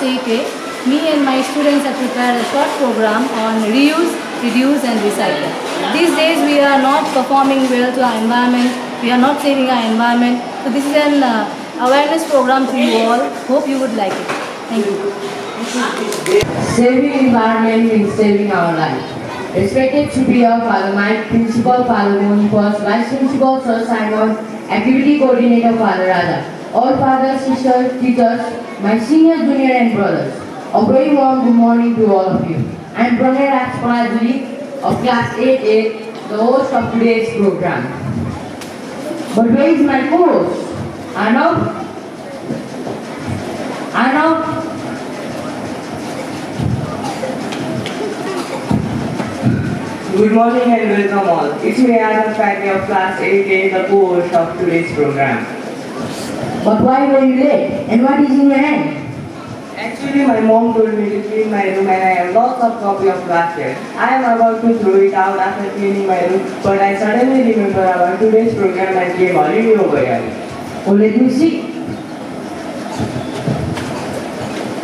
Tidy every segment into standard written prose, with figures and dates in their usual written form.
8A, me and my students have prepared a short program on reuse, reduce and recycle. These days we are not performing well to our environment, we are not saving our environment. So this is an awareness program to you all. Hope you would like it. Thank you. Saving environment means saving our life. Respected Superior Father Mike, Principal Father Monipas, Vice Principal Sir Simon, Activity Coordinator Father Raja, all fathers, sisters, teachers, my senior, junior and brothers. A very warm good morning to all of you. I am Pranay Rajpalajali of Class 8A, the host of today's program. But where is my co-host? Arnav? Good morning and welcome all. It's me Adam Fatty of Class 8A, the co-host of today's program. But why were you late? And what is in your hand? Actually, my mom told me to clean my room and I have lots of copy of last year. I am about to throw it out after cleaning my room, but I suddenly remember about today's program and came already over here. Oh, let me see.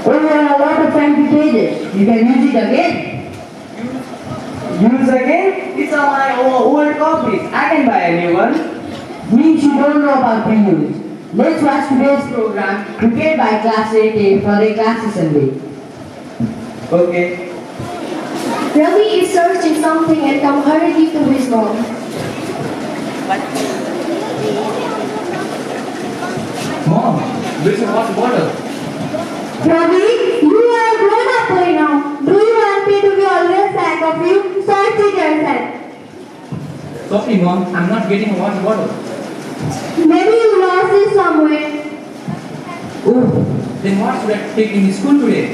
Oh, there are a lot of empty pages. You can use it again. Use again? It's on my old copies. I can buy a new one. Means you don't know about reuse. Let's watch today's program prepared by Class 8A for their class assembly. Okay. Ravi is searching something and come hurriedly to his mom. Mom, where's your water bottle? Ravi, you are a grown-up boy now. Do you want me to be always back of you? Search it yourself. Softly, Mom, I'm not getting a water bottle. Maybe you lost it somewhere. Oh, then what should I take in school today?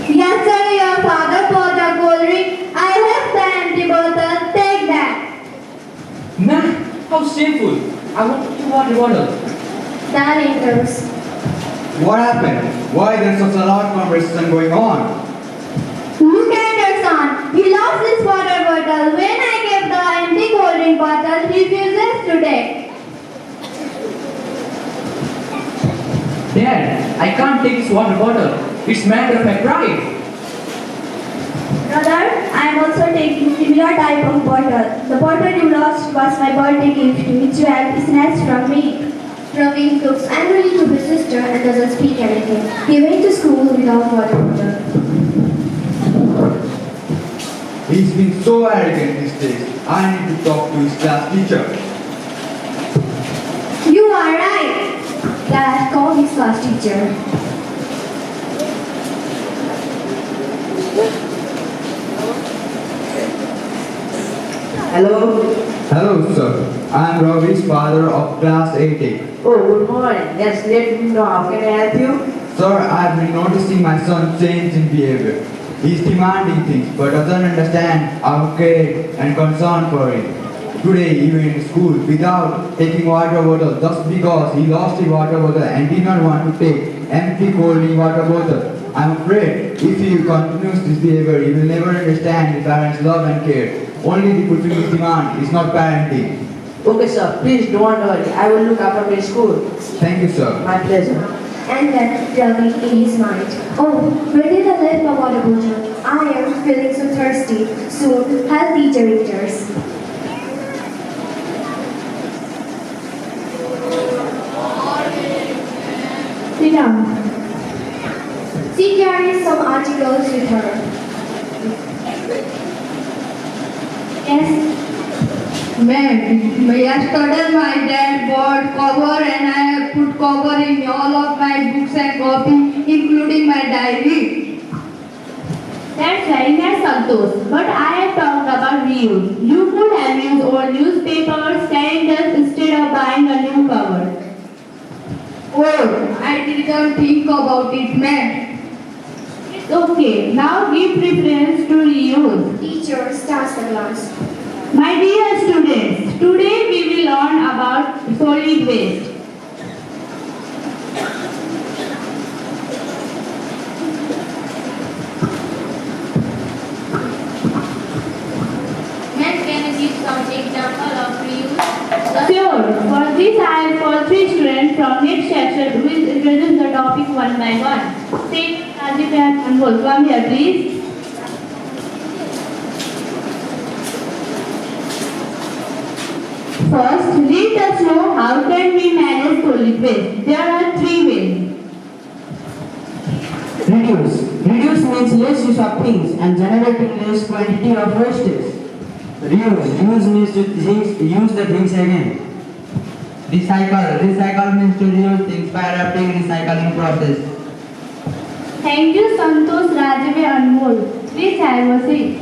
Yesterday your father bought a gold ring. I left the empty bottle. Take that. Nah, how shameful. I want two water bottles. That enters. What happened? Why there's such a loud conversation going on? Look at your son. He lost his water bottle. When I gave the empty gold ring bottle, he refuses to take. Dad, I can't take this water bottle. It's matter of my pride. Brother, I am also taking similar type of bottle. The bottle you lost was my birthday gift, which you have snatched from me. Ravi looks angrily to his sister and doesn't speak anything. He went to school without water bottle. He's been so arrogant these days. I need to talk to his class teacher. You are right. Dad, call his class teacher. Hello? Hello, sir. I am Ravi's father of class 8A. Oh, good morning. Yes, let me know. How can I help you? Sir, I have been noticing my son change in behavior. He is demanding things but doesn't understand our care and concern for him. Today he went to school without taking water bottle just because he lost his water bottle and did not want to take empty cold water bottle. I am afraid if he continues this behavior, he will never understand his parents' love and care. Only the fulfilling demand is not parenting. Okay, sir. Please don't worry. I will look after the school. Thank you, sir. My pleasure. And then Ravi in his mind. Oh, where did I leave my water bottle? I am feeling so thirsty. Soon, health teacher enters. Sit down. She carries some articles with her. Yes. Ma'am, yesterday my dad bought cover and I have put cover in all of my books and copies, including my diary. That's very nice, Santosh. But I have talked about reuse. You could have used old newspapers, calendars instead of buying a new cover. Oh, I didn't think about it, ma'am. It's okay. Now give preference to reuse. Teacher starts the class. My dear students, today we will learn about solid waste. Ma'am, can you give some example of reuse? Sure. For this I have called 3 students from next section who will introduce the topic one by one. Say, Rajiv and Anmol, come here please. First, let us know how can we manage solid waste. There are three ways. Reduce. Reduce means less use of things and generating less quantity of wastage. Reuse. Reuse means to use the things again. Recycle. Recycle means to reuse things by adapting recycling process. Thank you, Santosh, Rajiv and Anmol. Please have a seat.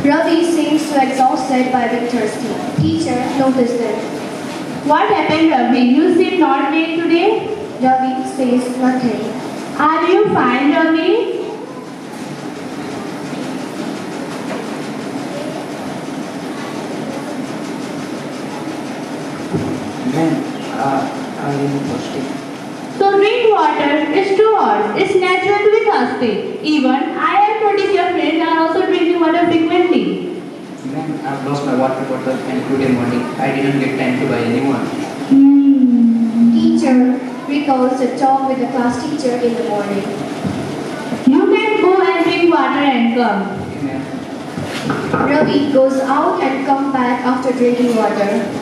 Ravi seems so exhausted by being thirsty. Teacher noticed it. What happened, Ravi? You seem not well today? Ravi says nothing. Are you fine, Ravi? I am thirsty. So drink water. It's too hot. It's natural to be thirsty. Even I have noticed your friends are also drinking water frequently. Ma'am, I've lost my water bottle and today morning I didn't get time to buy anyone. Teacher recalls a talk with the class teacher in the morning. You can go and drink water and come. Okay, ma'am. Ravi goes out and comes back after drinking water.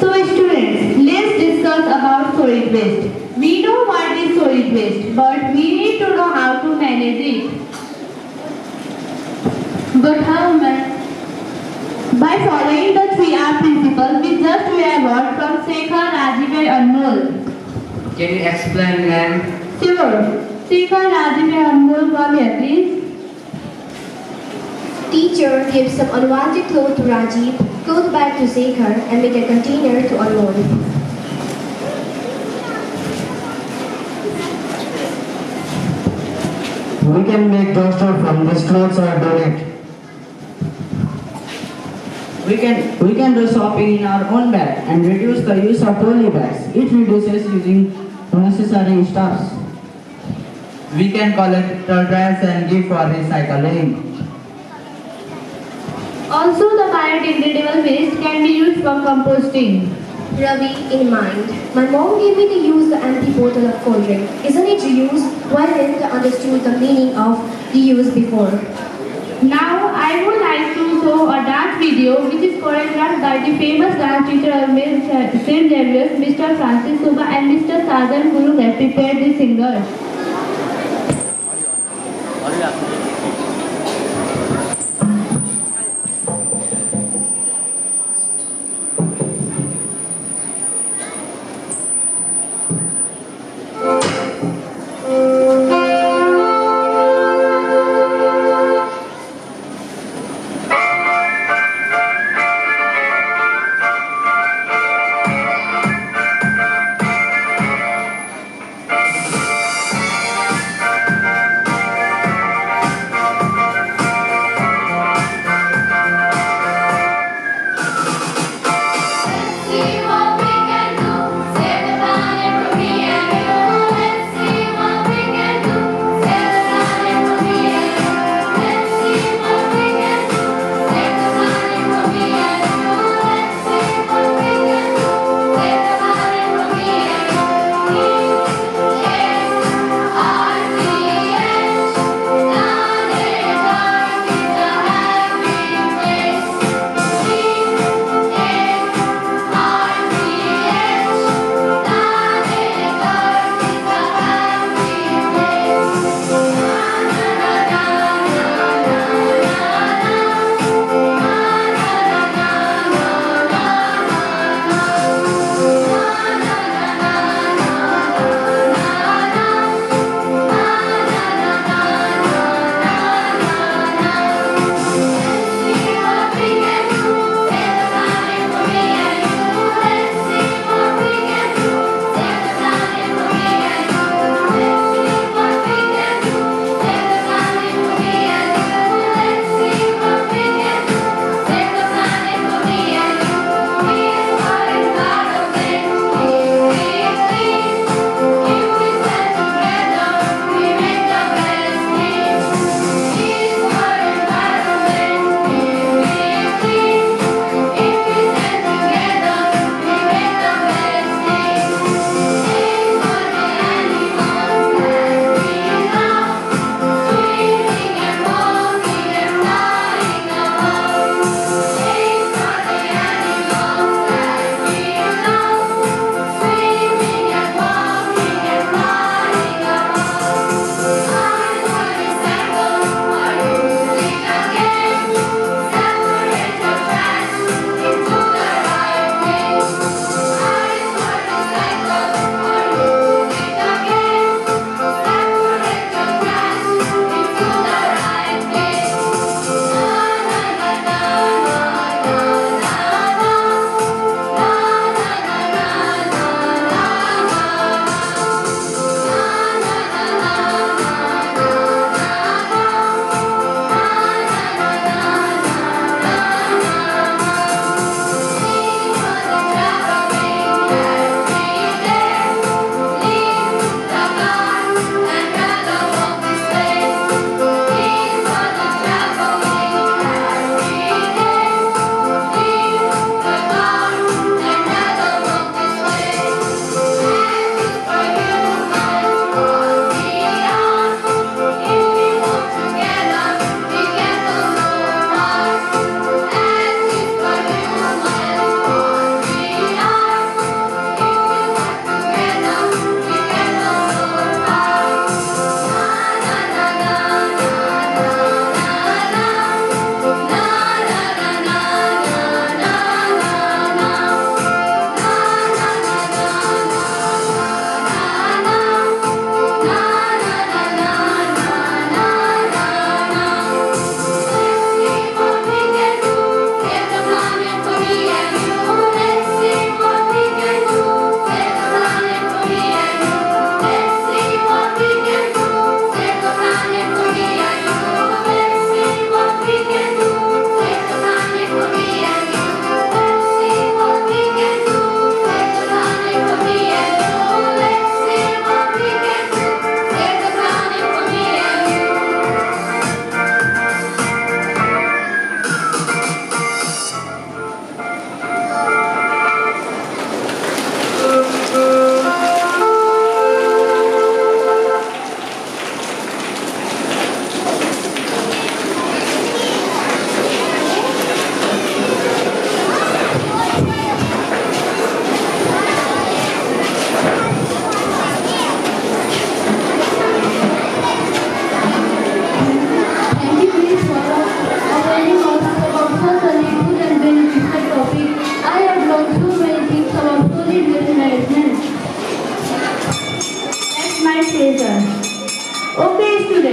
So students, let's discuss about solid waste. We know what is solid waste, but we need to know how to manage it. But how, ma'am? By following the 3R principle, we just heard a word from Shekhar, Rajiv and Anmol. Can you explain, ma'am? Sure. Shekhar, Rajiv and Anmol, come here please. Teacher gives some unwanted clothes to Rajiv, cloth bag to Shekhar, and make a container to Anmol. We can make duster from these clothes or donate. We can do shopping in our own bag and reduce the use of trolley bags. It reduces using unnecessary stuffs. We can collect trash and give for recycling. Also, the biodegradable waste can be used for composting. Ravi in mind. My mom gave me to use the empty bottle of cold drink. Isn't it reuse? Why didn't I understood the meaning of reuse before? Now, I would like to show a dance video which is choreographed by the famous dance teacher of St. Xavier's, Mr. Francis Suba and Mr. Sajan Guru have prepared the singers.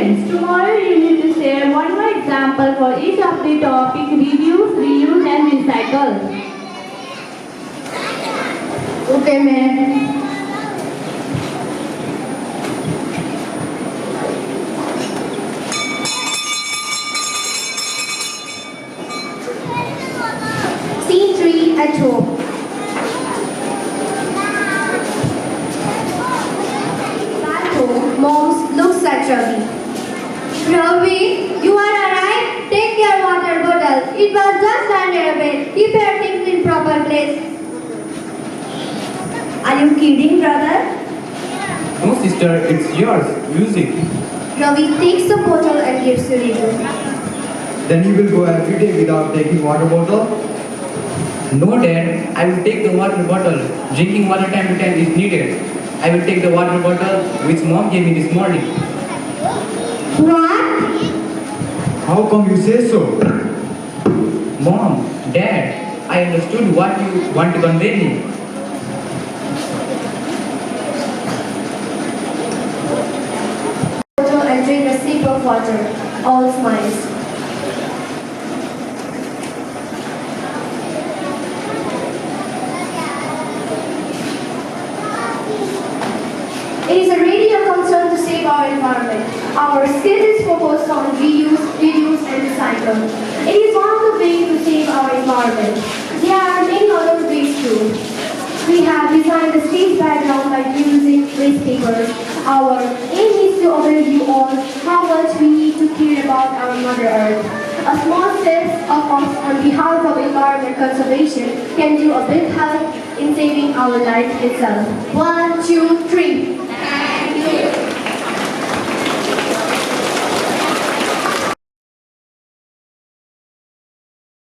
Students, tomorrow you need to share one more example for each of the topic reduce, reuse and recycle. Okay, ma'am. Scene 3 at home. Back home, Mom looks at Ravi. Ravi, you are arrived. Take your water bottle. It was just under a bed. Keep your things in proper place. Are you kidding, brother? No, sister, it's yours. Use it. Ravi takes the bottle and gives to Ritu. Then you will go every day without taking water bottle? No, Dad. I will take the water bottle. Drinking water time to time is needed. I will take the water bottle which Mom gave me this morning. What? How come you say so? Mom, Dad, I understood what you want to convey me. Bottle and drink a sip of water. All smiles. It is a radical concern to save our environment. Our skit is focused on reuse, reduce and recycle. It is one of the ways to save our environment. There are many other ways too. We have designed the stage background by using waste papers. Our aim is to aware you all how much we need to care about our Mother Earth. A small step of us on behalf of environment conservation can do a big help in saving our life itself. 1, 2, 3.